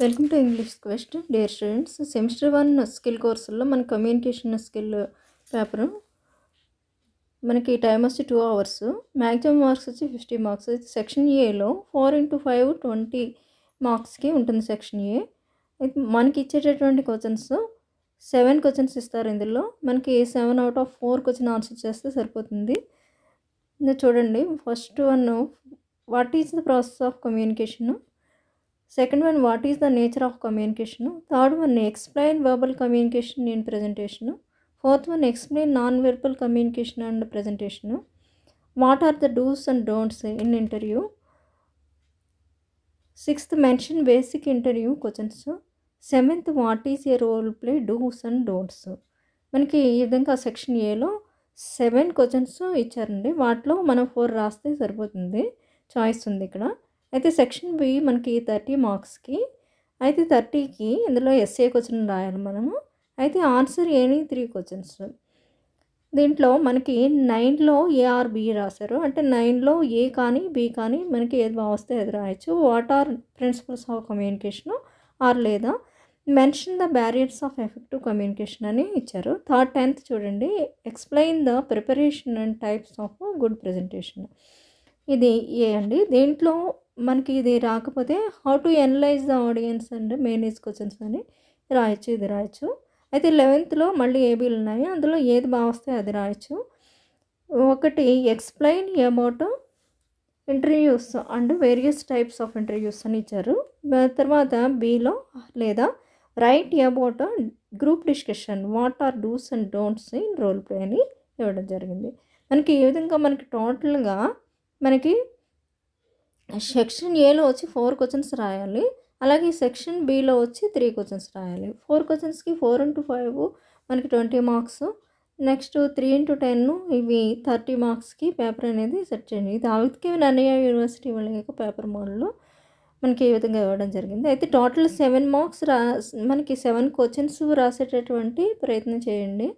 Welcome to English quest. Dear students, semester 1 skill కోర్సుల్లో మన communication skill paper మనకి time వచ్చి 2 hours, మ్యాక్సిమం మార్క్స్ వచ్చి 50 మార్క్స్. సెక్షన్ ఏలో 4x5 20 మార్క్స్కి ఉంటుంది సెక్షన్ ఏ. మనకి ఇచ్చేటటువంటి క్వశ్చన్స్ 7 క్వశ్చన్స్ ఇస్తారు. ఇందులో మనకి 7 out of 4 క్వశ్చన్ ఆన్సర్ చేస్తే సరిపోతుంది. చూడండి, first one, what is the process of communication. Second one, what is the nature of communication. Third one, explain verbal communication in presentation. Fourth one, explain non-verbal communication and presentation. What are the do's and don'ts in interview. Sixth, mention basic interview questions. Seventh, what is a role play, do's and don'ts. మనకి ఈ విధంగా section ఏలో 7 questions ఇచ్చారండి. వాటిలో మనం 4 రాస్తే సరిపోతుంది. Choice ఉంది ఇక్కడ. అయితే సెక్షన్ బి మనకి 30 మార్క్స్కి, అయితే 30కి ఇందులో ఎస్ఏ క్వశ్చన్ రాయాలి మనము. అయితే ఆన్సర్ ఏని 3 క్వశ్చన్స్. దీంట్లో మనకి 9లో ఏ ఆర్ బి రాశారు, అంటే 9లో ఏ కానీ బి కానీ మనకి ఏది బాగా వస్తే అది రాయొచ్చు. What are principles of communication are లేదా mention the barriers of effective communication అని ఇచ్చారు. 10th చూడండి, explain the preparation and types of good presentation. ఇది ఏ అండి. దీంట్లో మనకి ఇది రాకపోతే how to analyse the audience and manage questions అని రాయొచ్చు, ఇది రాయొచ్చు. అయితే 11thలో మళ్ళీ ఏబీలు ఉన్నాయి, అందులో ఏది బాగా వస్తే అది రాయొచ్చు. ఒకటి, explain about interviews and various types of interviews అని ఇచ్చారు. తర్వాత బీలో లేదా write about group discussion, what are dos and don'ts in role play అని ఇవ్వడం జరిగింది. మనకి ఈ విధంగా మనకి టోటల్గా మనకి సెక్షన్ ఏలో వచ్చి 4 క్వశ్చన్స్ రాయాలి, అలాగే సెక్షన్ బిలో వచ్చి 3 క్వశ్చన్స్ రాయాలి. 4 క్వశ్చన్స్కి 4x5 మనకి 20 మార్క్స్. నెక్స్ట్ 3x10 ఇవి 30 మార్క్స్కి పేపర్ అనేది సెట్ చేయండి. ఇది ఆవిత్కే నన్నయ్య యూనివర్సిటీ వాళ్ళ యొక్క పేపర్ మోడల్లో మనకి ఈ విధంగా ఇవ్వడం జరిగింది. అయితే టోటల్ 7 మార్క్స్ మనకి 7 క్వశ్చన్స్ రాసేటటువంటి ప్రయత్నం చేయండి.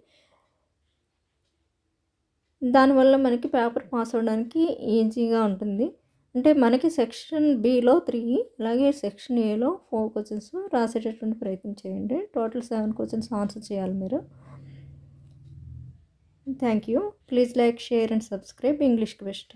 దానివల్ల మనకి పేపర్ పాస్ అవ్వడానికి ఈజీగా ఉంటుంది. అంటే మనకి సెక్షన్ బిలో 3, అలాగే సెక్షన్ ఏలో 4 క్వశ్చన్స్ రాసేటటువంటి ప్రయత్నం చేయండి. టోటల్ 7 క్వశ్చన్స్ ఆన్సర్ చేయాలి మీరు. Thank you. Please like, share and subscribe English quest.